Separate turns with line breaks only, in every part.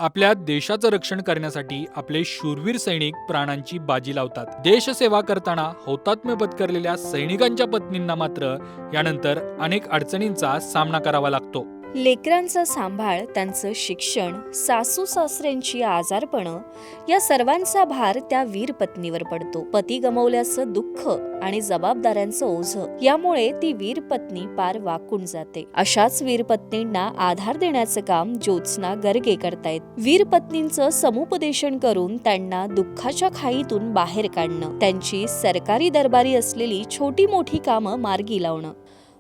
आपल्या देशाचं रक्षण करण्यासाठी आपले शूरवीर सैनिक प्राणांची बाजी लावतात. देशसेवा करताना हौतात्म्य पत्करलेल्या सैनिकांच्या पत्नींना मात्र यानंतर अनेक अडचणींचा सामना करावा लागतो.
लेकरांचा सांभाळ, त्यांचं शिक्षण, सासू सासऱ्यांची आजारपणं या सर्वांचा भार त्या वीर पत्नीवर पडतो. पती गमावल्याचं दुःख आणि जबाबदाऱ्यांचं ओझं यामुळे ती वीर पत्नी पार वाकून जाते. अशाच वीर पत्नींना आधार देण्याचं काम ज्योत्स्ना गर्गे करतायत. वीर पत्नींचं समुपदेशन करून त्यांना दुःखाच्या खाईतून बाहेर काढणं, त्यांची सरकारी दरबारी असलेली छोटी मोठी कामं मार्गी लावणं,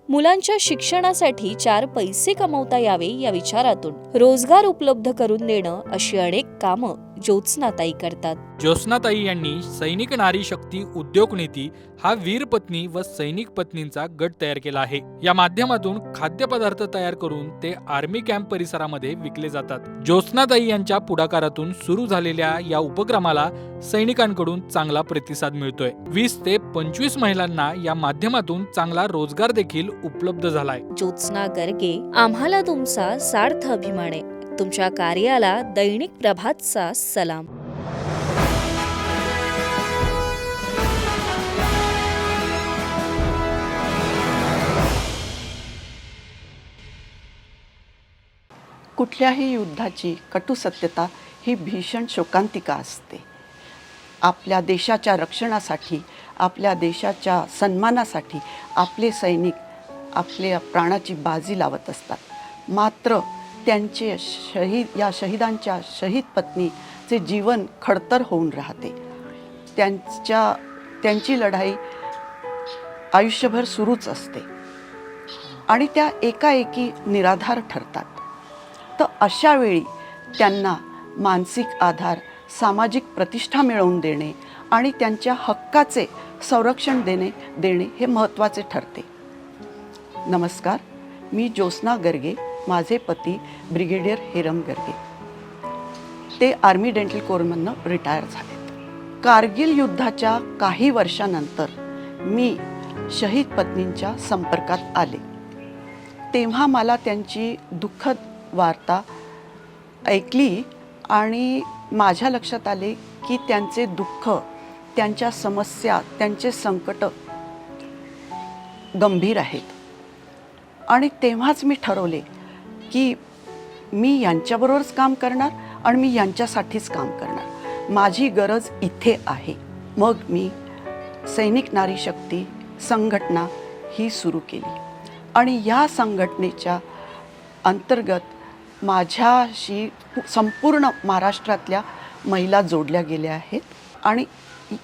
मुलांच्या शिक्षणासाठी 4 पैसे कमवता यावे या विचारातून रोजगार उपलब्ध करून देणं अशी अनेक कामं ज्योत्स्नाताई करतात.
ज्योत्स्नाताई यांनी सैनिक नारी शक्ती उद्योग नीती हा वीर पत्नी व सैनिक पत्नींचा गट तयार केला आहे. या माध्यमातून खाद्यपदार्थ तयार करून ते आर्मी कॅम्प परिसरामध्ये विकले जातात. ज्योत्स्नाताई यांच्या पुढाकारातून सुरू झालेल्या या उपक्रमाला सैनिकांकडून चांगला प्रतिसाद मिळतोय. 20 ते 25 महिलांना या माध्यमातून चांगला रोजगार देखील उपलब्ध झालाय.
ज्योत्स्ना गर्गे, आम्हाला तुमचा सार्थ अभिमान आहे. तुमच्या कार्याला दैनिक प्रभातचा सलाम.
कुठल्याही युद्धाची कटू सत्यता ही भीषण शोकांतिका असते. आपल्या देशाच्या रक्षणासाठी, आपल्या देशाच्या सन्मानासाठी आपले सैनिक आपल्या प्राणाची बाजी लावत असतात. मात्र त्यांचे शहीदांच्या शहीद पत्नीचे जीवन खडतर होऊन राहते. त्यांची लढाई आयुष्यभर सुरूच असते आणि त्या एकाएकी निराधार ठरतात. तर अशा वेळी त्यांना मानसिक आधार, सामाजिक प्रतिष्ठा मिळवून देणे आणि त्यांच्या हक्काचे संरक्षण देणे हे महत्त्वाचे ठरते. नमस्कार, मी ज्योत्स्ना गर्गे. माझे पती ब्रिगेडियर हेरम गर्गे, ते आर्मी डेंटल कोरमधनं रिटायर झालेत. कारगिल युद्धाच्या काही वर्षानंतर मी शहीद पत्नींच्या संपर्कात आले. तेव्हा मला त्यांची दुःखद वार्ता ऐकली आणि माझ्या लक्षात आले की त्यांचे दुःख, त्यांच्या समस्या, त्यांचे संकट गंभीर आहेत. आणि तेव्हाच मी ठरवले की मी यांच्याबरोबरच काम करणार आणि मी यांच्यासाठीच काम करणार. माझी गरज इथे आहे. मग मी सैनिक नारी शक्ती संघटना ही सुरू केली आणि या संघटनेच्या अंतर्गत माझ्याशी संपूर्ण महाराष्ट्रातल्या महिला जोडल्या गेल्या आहेत. आणि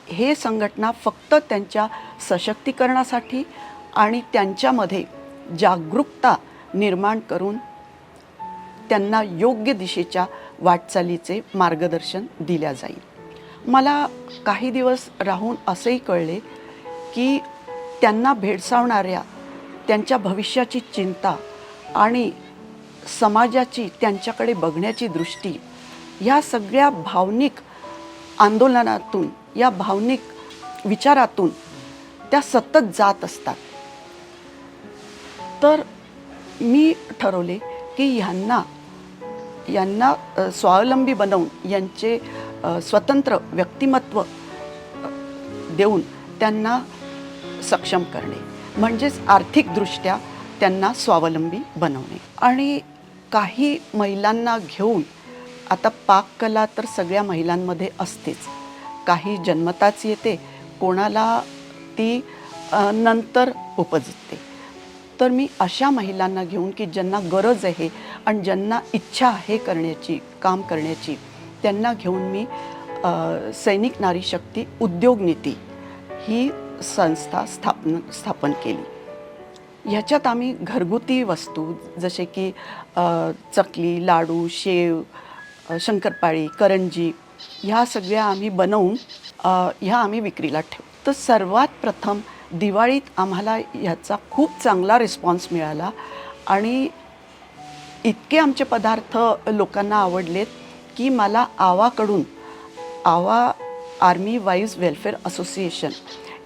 हे संघटना फक्त त्यांच्या सशक्तीकरणासाठी आणि त्यांच्यामध्ये जागरूकता निर्माण करून त्यांना योग्य दिशेच्या वाटचालीचे मार्गदर्शन दिल्या जाईल. मला काही दिवस राहून असंही कळले की त्यांना भेडसावणाऱ्या त्यांच्या भविष्याची चिंता आणि समाजाची त्यांच्याकडे बघण्याची दृष्टी, ह्या सगळ्या भावनिक आंदोलनातून, या भावनिक विचारातून त्या सतत जात असतात. तर मी ठरवले की यांना स्वावलंबी बनवून यांचे स्वतंत्र व्यक्तिमत्व देऊन त्यांना सक्षम करणे, म्हणजेच आर्थिकदृष्ट्या त्यांना स्वावलंबी बनवणे. आणि काही महिलांना घेऊन, आता पाककला तर सगळ्या महिलांमध्ये असतेच, काही जन्मताच येते, कोणाला ती नंतर उपजते. तर मी अशा महिलांना घेऊन की ज्यांना गरज आहे आणि ज्यांना इच्छा आहे काम करण्याची, त्यांना घेऊन मी सैनिक नारी शक्ती उद्योग नीती ही संस्था स्थापन केली. ह्याच्यात आम्ही घरगुती वस्तू जसे की चकली, लाडू, शेव, शंकरपाळी, करंजी ह्या सगळ्या आम्ही बनवून ह्या आम्ही विक्रीला ठेवतो. तर सर्वात प्रथम दिवाळीत आम्हाला ह्याचा खूप चांगला रिस्पॉन्स मिळाला आणि इतके आमचे पदार्थ लोकांना आवडलेत की मला आवा आर्मी वाईव्ज वेलफेअर असोसिएशन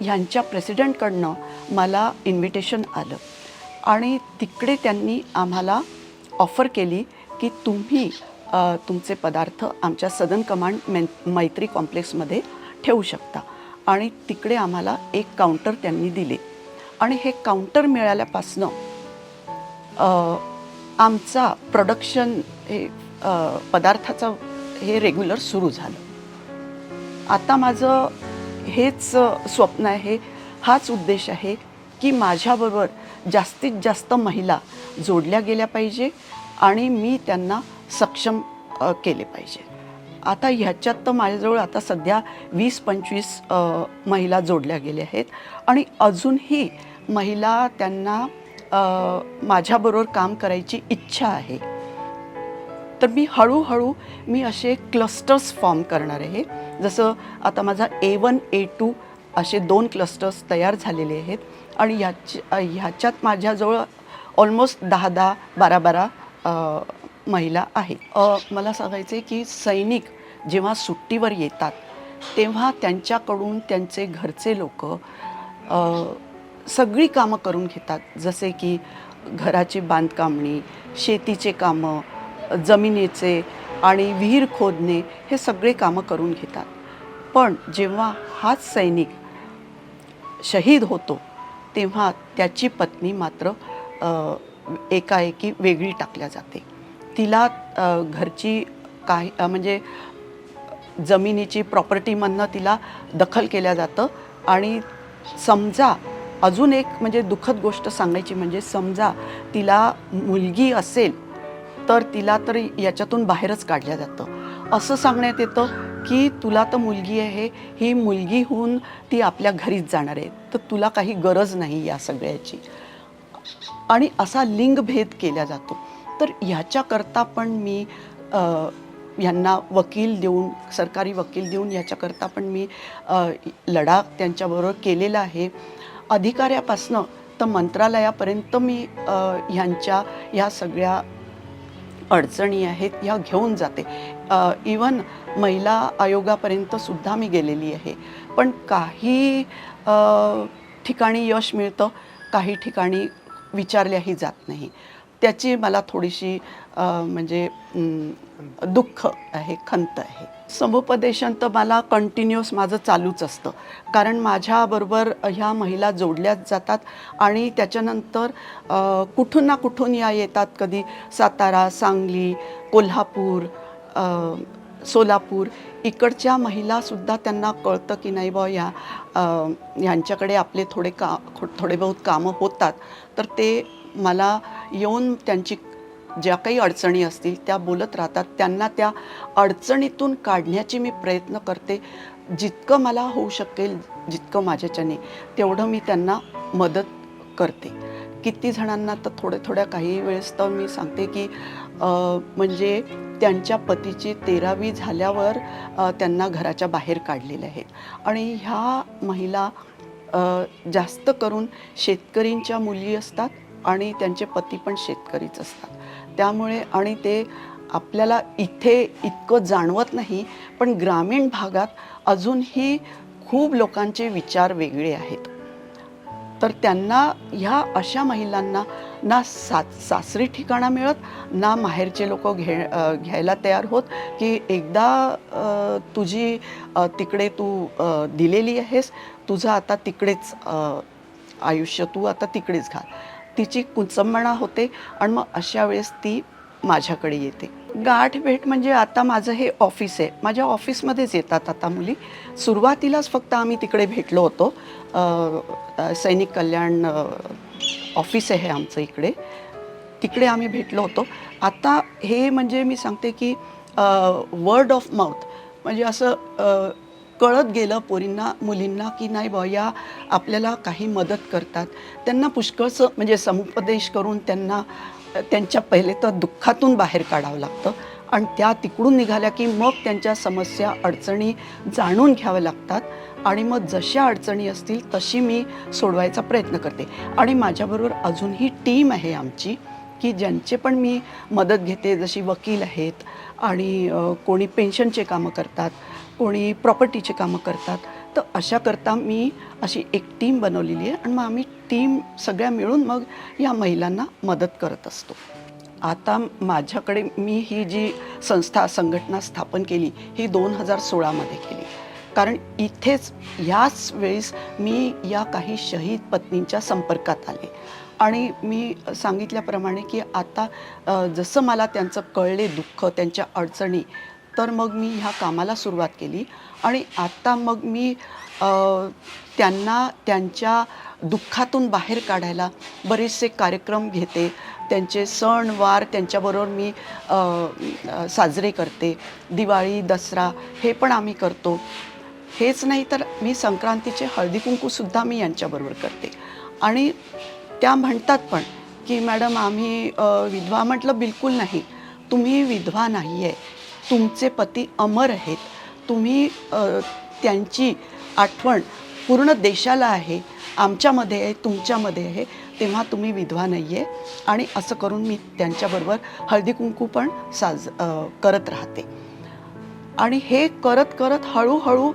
ह्यांच्या प्रेसिडेंटकडनं मला इन्व्हिटेशन आलं आणि तिकडे त्यांनी आम्हाला ऑफर केली की तुम्ही तुमचे पदार्थ आमच्या सदन कमांड मैत्री कॉम्प्लेक्समध्ये ठेवू शकता. आणि तिकडे आम्हाला एक काउंटर त्यांनी दिले आणि हे काउंटर मिळाल्यापासनं आमचा प्रोडक्शन हे पदार्थाचं हे रेग्युलर सुरू झालं. आता माझं हेच स्वप्न आहे, हाच उद्देश आहे की माझ्याबरोबर जास्तीत जास्त महिला जोडल्या गेल्या पाहिजे आणि मी त्यांना सक्षम केले पाहिजे. आता ह्याच्यात तर माझ्याजवळ आता सध्या 20-25 महिला जोडल्या गेल्या आहेत आणि अजूनही महिला त्यांना माझ्याबरोबर काम करायची इच्छा आहे. तर मी हळूहळू असे क्लस्टर्स फॉर्म करणार आहे. जसं आता माझा A1 A2 असे 2 क्लस्टर्स तयार झालेले आहेत आणि ह्याच्यात माझ्याजवळ ऑलमोस्ट 10-10, 12-12 महिला आहेत. मला सांगायचं आहे की सैनिक जेव्हा सुट्टीवर येतात तेव्हा त्यांच्याकडून त्यांचे घरचे लोक सगळी कामं करून घेतात. जसे की घराची बांधकामणी, शेतीचे कामं, जमिनीचे आणि विहीर खोदणे हे सगळे कामं करून घेतात. पण जेव्हा हाच सैनिक शहीद होतो तेव्हा त्याची पत्नी मात्र एकाएकी वेगळी टाकल्या जाते. तिला घरची काही म्हणजे जमिनीची प्रॉपर्टीमधनं तिला दखल केल्या जातं. आणि समजा अजून एक म्हणजे दुःखद गोष्ट सांगायची म्हणजे समजा तिला मुलगी असेल तर तिला तर याच्यातून बाहेरच काढल्या जातं. असं सांगण्यात येतं की तुला तर मुलगी आहे, ही मुलगी होऊन ती आपल्या घरीच जाणार आहे, तर तुला काही गरज नाही या सगळ्याची. आणि असा लिंगभेद केला जातो. तर ह्याच्याकरता पण मी यांना वकील देऊन, सरकारी वकील देऊन ह्याच्याकरता पण मी लढा त्यांच्याबरोबर केलेला आहे. अधिकाऱ्यापासनं तर मंत्रालयापर्यंत मी ह्या सगळ्या अडचणी आहेत ह्या घेऊन जाते. इवन महिला आयोगापर्यंत सुद्धा मी गेलेली आहे. पण काही ठिकाणी यश मिळतं, काही ठिकाणी विचारल्याही जात नाही. त्याची मला थोडीशी म्हणजे दुःख आहे, खंत आहे. समुपदेशन तर मला कंटिन्युअस माझं चालूच असतं, कारण माझ्याबरोबर ह्या महिला जोडल्याच जातात आणि त्याच्यानंतर कुठून ना कुठून या येतात. कधी सातारा, सांगली, कोल्हापूर, सोलापूर इकडच्या महिलासुद्धा त्यांना कळतं की नाही बा ह्यांच्याकडे आपले थोडे बहुत कामं होतात. तर ते मला येऊन त्यांची ज्या काही अडचणी असतील त्या बोलत राहतात. त्यांना त्या अडचणीतून काढण्याची मी प्रयत्न करते. जितकं मला होऊ शकेल, जितकं माझ्याच्याने तेवढं मी त्यांना मदत करते. किती जणांना तर थोड्या काही वेळेस तर मी सांगते की म्हणजे त्यांच्या पतीची 13वी झाल्यावर त्यांना घराच्या बाहेर काढलेले आहेत. आणि ह्या महिला जास्त करून शेतकरींच्या मुली असतात आणि त्यांचे पती पण शेतकरीच असतात. त्यामुळे आणि ते आपल्याला इथे इतकं जाणवत नाही, पण ग्रामीण भागात अजूनही खूप लोकांचे विचार वेगळे आहेत. तर त्यांना ह्या अशा महिलांना ना सासरी ठिकाणा मिळत, ना माहेरचे लोक घ्यायला तयार होत की एकदा तुझी तिकडे तू दिलेली आहेस, तुझं आता तिकडेच आयुष्य तू आता तिकडेच घाल. तिची कुचंबणा होते आणि मग अशा वेळेस ती माझ्याकडे येते. गाठ भेट म्हणजे आता माझं हे ऑफिस आहे, माझ्या ऑफिसमध्येच येतात आता मुली. सुरुवातीलाच फक्त आम्ही तिकडे भेटलो होतो. सैनिक कल्याण ऑफिस आहे आमचं इकडे, तिकडे आम्ही भेटलो होतो. आता हे म्हणजे मी सांगते की वर्ड ऑफ माउथ म्हणजे असं कळत गेलं मुलींना की नाही बा या आपल्याला काही मदत करतात. त्यांना पुष्कळसं म्हणजे समुपदेश करून त्यांना त्यांच्या पहिले तर दुःखातून बाहेर काढावं लागतं आणि त्या तिकडून निघाल्या की मग त्यांच्या समस्या अडचणी जाणून घ्याव्या लागतात आणि मग जशा अडचणी असतील तशी मी सोडवायचा प्रयत्न करते. आणि माझ्याबरोबर अजूनही टीम आहे आमची की ज्यांचे पण मी मदत घेते. जशी वकील आहेत आणि कोणी पेन्शनचे कामं करतात, कोणी प्रॉपर्टीचे कामं करतात. तर अशा करता मी अशी एक टीम बनवलेली आहे आणि मग आम्ही टीम सगळ्या मिळून मग या महिलांना मदत करत असतो. आता माझ्याकडे मी ही जी संघटना स्थापन केली ही 2016मध्ये केली. कारण इथेच याच वेळेस मी या काही शहीद पत्नींच्या संपर्कात आले आणि मी सांगितल्याप्रमाणे की आता जसं मला त्यांचं कळले दुःख, त्यांच्या अडचणी, तर मग मी ह्या कामाला सुरुवात केली. आणि आता मग मी त्यांना त्यांच्या दुःखातून बाहेर काढायला बरेचसे कार्यक्रम घेते. त्यांचे सणवार त्यांच्याबरोबर मी साजरे करते. दिवाळी, दसरा हे पण आम्ही करतो. हेच नाही तर मी संक्रांतीचे हळदीकुंकूसुद्धा मी यांच्याबरोबर करते. आणि त्या म्हणतात पण की मॅडम आम्ही विधवा. म्हटलं बिलकुल नाही, तुम्ही विधवा नाही आहे, तुमचे पती अमर आहेत. तुम्ही त्यांची आठवण पूर्ण देशाला आहे, आमच्यामध्ये आहे, तुमच्यामध्ये आहे, तेव्हा तुम्ही विधवा नाही आहे. आणि असं करून मी त्यांच्याबरोबर हळदीकुंकू पण करत राहते. आणि हे करत करत हळूहळू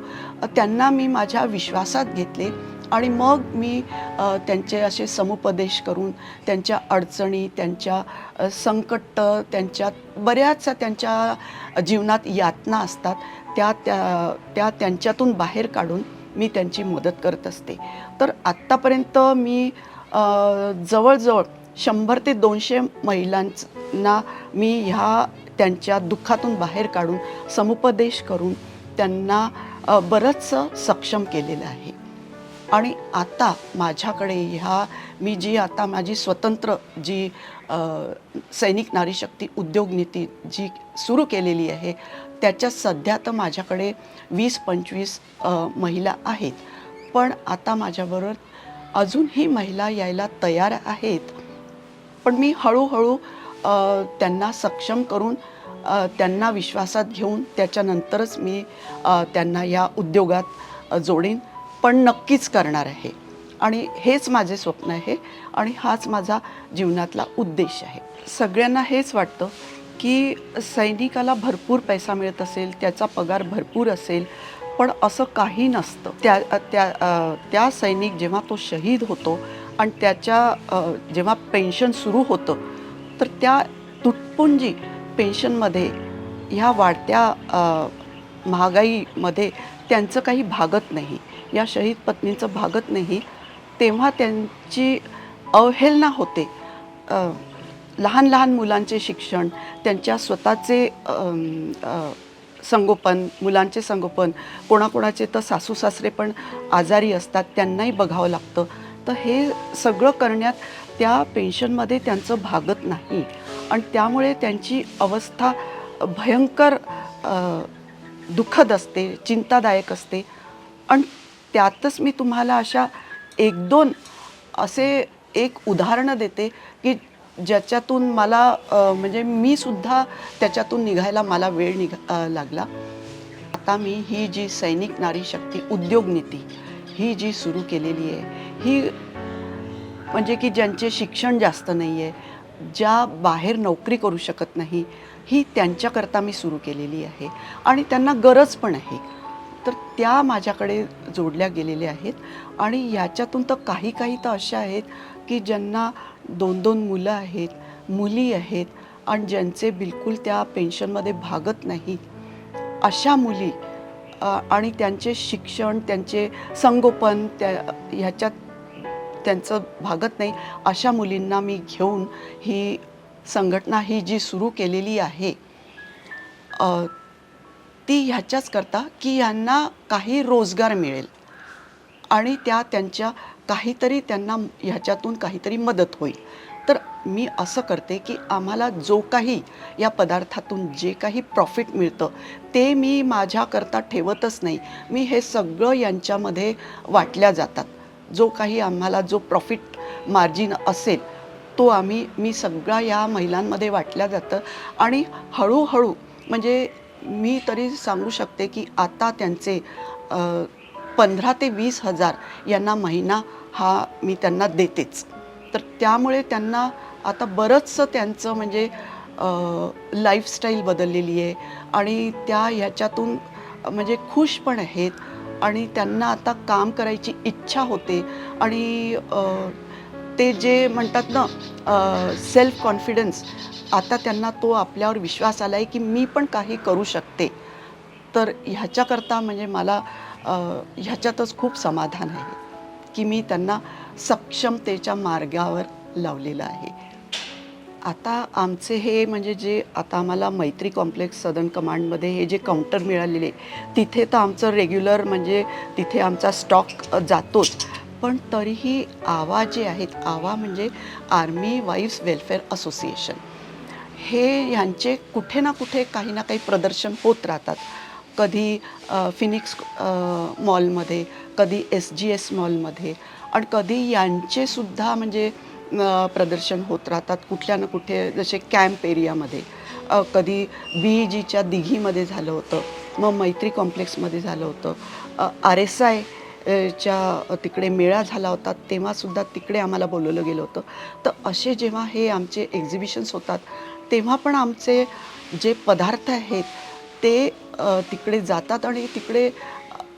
त्यांना मी माझ्या विश्वासात घेतले. आणि मग मी त्यांचे असे समुपदेश करून त्यांच्या अडचणी, त्यांच्या संकट, त्यांच्या बऱ्याचशा त्यांच्या जीवनात यातना असतात त्या त्यांच्यातून बाहेर काढून मी त्यांची मदत करत असते. तर आत्तापर्यंत मी जवळजवळ 100 ते 200 महिलांना मी ह्या त्यांच्या दुःखातून बाहेर काढून समुपदेश करून त्यांना बरंचसं सक्षम केलेलं आहे. आणि आता माझ्याकडे मी जी आता माझी स्वतंत्र जी सैनिक नारी शक्ती उद्योग नीती जी सुरू केलेली आहे, त्याच्यात सध्या तर माझ्याकडे 20-25 महिला आहेत. पण आता माझ्याबरोबर अजूनही महिला यायला तयार आहेत. पण मी हळूहळू त्यांना सक्षम करून त्यांना विश्वासात घेऊन त्याच्यानंतरच मी त्यांना या उद्योगात जोडीन. पण नक्कीच करणार आहे. आणि हेच माझे स्वप्न आहे आणि हाच माझा जीवनातला उद्देश आहे. सगळ्यांना हेच वाटतं की सैनिकाला भरपूर पैसा मिळत असेल, त्याचा पगार भरपूर असेल, पण असं काही नसतं. त्या सैनिक जेव्हा तो शहीद होतो आणि त्याच्या जेव्हा पेन्शन सुरू होतं, तर त्या तुटपुंजी पेन्शनमध्ये ह्या वाढत्या महागाईमध्ये त्यांचं काही भागत नाही, या शहीद पत्नींचं भागत नाही. तेव्हा त्यांची अवहेलना होते. लहान लहान मुलांचे शिक्षण, त्यांच्या स्वतःचे संगोपन, मुलांचे संगोपन, कोणाकोणाचे तर सासू सासरे पण आजारी असतात, त्यांनाही बघावं लागतं. तर हे सगळं करण्यात त्या पेन्शनमध्ये त्यांचं भागत नाही आणि त्यामुळे त्यांची अवस्था भयंकर दुःखद असते, चिंतादायक असते. आणि त्यातच मी तुम्हाला अशा 1-2 असे एक उदाहरणं देते की ज्याच्यातून मला म्हणजे मी सुद्धा त्याच्यातून निघायला मला वेळ लागला. आता मी ही जी सैनिक नारी शक्ती उद्योग नीती ही जी सुरू केलेली आहे, ही म्हणजे की ज्यांचे शिक्षण जास्त नाही आहे, ज्या बाहेर नोकरी करू शकत नाही, ही त्यांच्याकरता मी सुरू केलेली आहे आणि त्यांना गरज पण आहे. तर त्या माझ्याकडे जोडल्या गेलेल्या आहेत. आणि याच्यातून तर काही तर अशा आहेत की ज्यांना 2-2 मुलं आहेत, मुली आहेत आणि ज्यांचे बिलकुल त्या पेन्शनमध्ये भागत नाही, अशा मुली आणि त्यांचे शिक्षण, त्यांचे संगोपन ह्याच्यात त्यांचं भागत नाही, अशा मुलींना मी घेऊन ही संघटना ही जी सुरू केलेली आहे ती ह्याच्याच करता की यांना काही रोजगार मिळेल आणि त्यांच्या काहीतरी त्यांना ह्याच्यातून काहीतरी मदत होईल. तर मी असं करते की आम्हाला जो काही या पदार्थातून जे काही प्रॉफिट मिळतं ते मी माझ्याकरता ठेवतच नाही. मी हे सगळं यांच्यामध्ये वाटल्या जातात. जो काही आम्हाला जो प्रॉफिट मार्जिन असेल तो मी सगळा या महिलांमध्ये वाटल्या जातं. आणि हळूहळू म्हणजे मी तरी सांगू शकते की आता त्यांचे 15 ते 20 हजार यांना महिना हा मी त्यांना देतेच. तर त्यामुळे त्यांना आता बरंचसं त्यांचं म्हणजे लाईफस्टाईल बदललेली आहे आणि त्या ह्याच्यातून म्हणजे खुश पण आहेत आणि त्यांना आता काम करायची इच्छा होते. आणि ते जे म्हणतात ना सेल्फ कॉन्फिडन्स आता त्यांना तो आपल्यावर विश्वास आला आहे की मी पण काही करू शकते. तर ह्याच्याकरता म्हणजे मला ह्याच्यातच खूप समाधान आहे की मी त्यांना सक्षमतेच्या मार्गावर लावलेलं आहे. आता आमचे हे म्हणजे जे आता आम्हाला मैत्री कॉम्प्लेक्स सदर्न कमांडमध्ये हे जे काउंटर मिळालेले, तिथे तर आमचं रेग्युलर म्हणजे तिथे आमचा स्टॉक जातोच. पण तरीही आवा जे आहेत, आवा म्हणजे आर्मी वाईफ्स वेलफेअर असोसिएशन, हे ह्यांचे कुठे ना कुठे काही ना काही प्रदर्शन होत राहतात. कधी फिनिक्स मॉलमध्ये, कधी SGS मॉलमध्ये, आणि कधी यांचेसुद्धा म्हणजे प्रदर्शन होत राहतात कुठल्या ना कुठे, जसे कॅम्प एरियामध्ये. कधी BEGच्या दिघीमध्ये झालं होतं, मग मैत्री कॉम्प्लेक्समध्ये झालं होतं. RSI च्या तिकडे मेळा झाला होता, तेव्हासुद्धा तिकडे आम्हाला बोलवलं गेलं होतं. तर असे जेव्हा हे आमचे एक्झिबिशन्स होतात, तेव्हा पण आमचे जे पदार्थ आहेत ते तिकडे जातात आणि तिकडे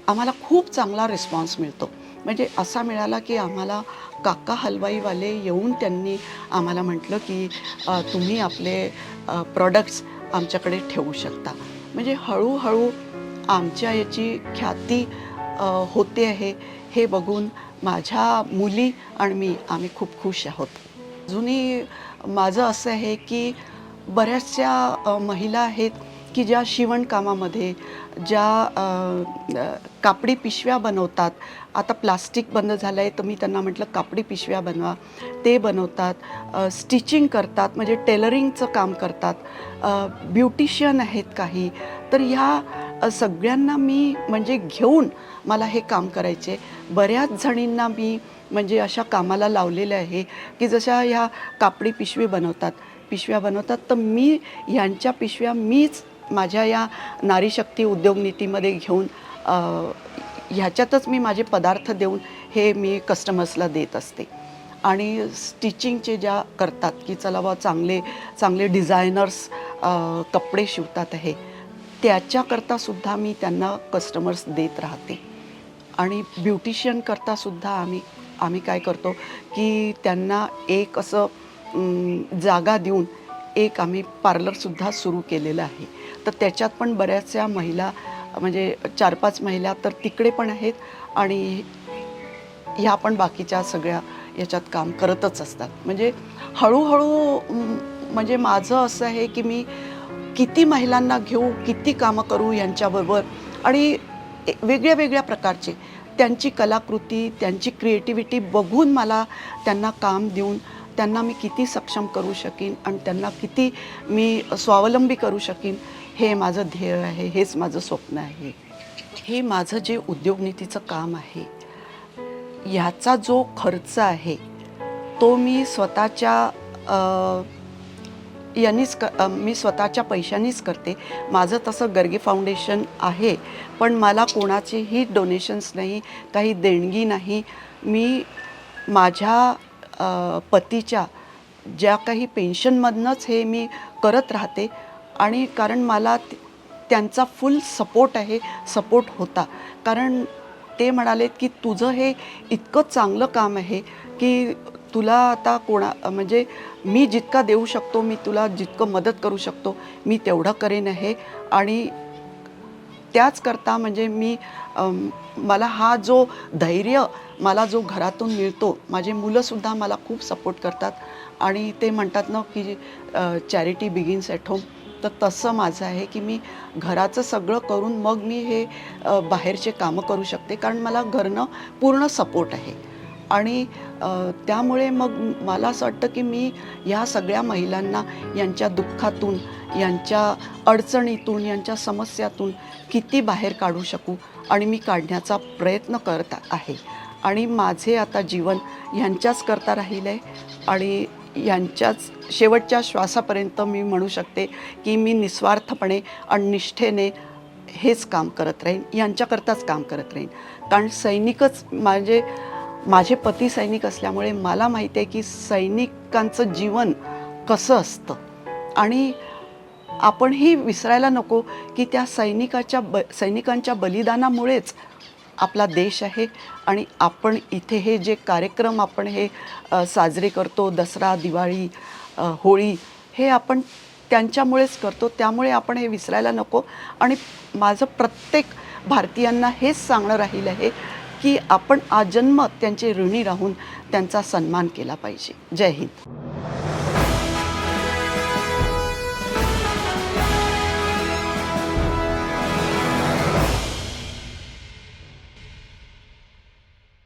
आम्हाला खूप चांगला रिस्पॉन्स मिळतो. म्हणजे असा मिळाला की आम्हाला काका हलवाईवाले येऊन त्यांनी आम्हाला म्हटलं की तुम्ही आपले प्रॉडक्ट्स आमच्याकडे ठेवू शकता. म्हणजे हळूहळू आमच्या याची ख्याती होते आहे, हे बघून माझ्या मुली आणि मी आम्ही खूप खुश आहोत. अजूनही माझं असं आहे की बऱ्याचशा महिला आहेत की ज्या शिवणकामामध्ये, ज्या कापडी पिशव्या बनवतात. आता प्लास्टिक बंद झालं आहे, तर मी त्यांना म्हटलं कापडी पिशव्या बनवा. ते बनवतात, स्टिचिंग करतात, म्हणजे टेलरिंगचं काम करतात, ब्युटिशियन आहेत काही. तर ह्या सगळ्यांना मी म्हणजे घेऊन मला हे काम करायचे. बऱ्याच जणींना मी म्हणजे अशा कामाला लावलेलं आहे की जशा ह्या कापडी पिशव्या बनवतात, तर मी ह्यांच्या पिशव्या मीच माझ्या या नारी शक्ती उद्योग नीतीमध्ये घेऊन ह्याच्यातच मी माझे पदार्थ देऊन हे मी कस्टमर्सला देत असते. आणि स्टिचिंगचे ज्या करतात की चला बा चांगले चांगले डिझायनर्स कपडे शिवतात आहे, त्याच्याकरतासुद्धा मी त्यांना कस्टमर्स देत राहते. आणि ब्युटिशियन करतासुद्धा आम्ही काय करतो की त्यांना एक असं जागा देऊन एक आम्ही पार्लरसुद्धा सुरू केलेलं आहे. तर त्याच्यात पण बऱ्याचशा महिला, म्हणजे 4-5 महिला तर तिकडे पण आहेत आणि ह्या पण बाकीच्या सगळ्या याच्यात काम करतच असतात. म्हणजे हळूहळू म्हणजे माझं असं आहे की मी किती महिलांना घेऊ, किती कामं करू यांच्याबरोबर, आणि वेगळ्या वेगळ्या प्रकारचे त्यांची कलाकृती, त्यांची क्रिएटिव्हिटी बघून मला त्यांना काम देऊन त्यांना मी किती सक्षम करू शकीन आणि त्यांना किती मी स्वावलंबी करू शकीन, हे माझं ध्येय आहे, हेच माझं स्वप्न आहे. हे माझं जे उद्योगनीतीचं काम आहे, ह्याचा जो खर्च आहे तो मी मी स्वतःच्या पैशानीच करते. माझं तसं गर्गे फाउंडेशन आहे, पण मला कोणाचेही डोनेशन्स नाही, काही देणगी नाही. मी माझ्या पतीच्या ज्या काही पेन्शनमधनंच हे मी करत राहते. आणि कारण मला त्यांचा फुल सपोर्ट आहे, सपोर्ट होता. कारण ते म्हणालेत की तुझं हे इतकं चांगलं काम आहे की तुला आता म्हणजे मी जितका देऊ शकतो, मी तुला जितकं मदत करू शकतो, मी तेवढं करेन आहे. आणि त्याचकरता म्हणजे मला हा जो धैर्य मला जो घरातून मिळतो, माझे मुलंसुद्धा मला खूप सपोर्ट करतात. आणि ते म्हणतात ना की चॅरिटी बिगिन्स ॲट होम, तर तसं माझं आहे की मी घराचं सगळं करून मग मी हे बाहेरचे कामं करू शकते, कारण मला घरनं पूर्ण सपोर्ट आहे. आणि त्यामुळे मग मला असं वाटतं की मी ह्या सगळ्या महिलांना यांच्या दुःखातून, यांच्या अडचणीतून, यांच्या समस्यातून किती बाहेर काढू शकू, आणि मी काढण्याचा प्रयत्न करत आहे. आणि माझे आता जीवन ह्यांच्याच करता राहिलं आहे आणि यांच्याच शेवटच्या श्वासापर्यंत मी म्हणू शकते की मी निस्वार्थपणे आणि निष्ठेने हेच काम करत राहीन, यांच्याकरताच काम करत राहीन. कारण सैनिकच माझे पती सैनिक असल्यामुळे मला माहिती आहे की सैनिकांचं जीवन कसं असतं. आणि आपणही विसरायला नको की त्या सैनिकांच्या बलिदानामुळेच आपला देश आहे. आणि आपण इथे हे जे कार्यक्रम आपण हे साजरे करतो, दसरा, दिवाळी, होळी, हे आपण त्यांच्यामुळेच करतो. त्यामुळे आपण हे विसरायला नको. आणि माझं प्रत्येक भारतीयांना हेच सांगणं राहील आहे की आपण आजन्म त्यांचे ऋणी राहून त्यांचा सन्मान केला पाहिजे. जय हिंद.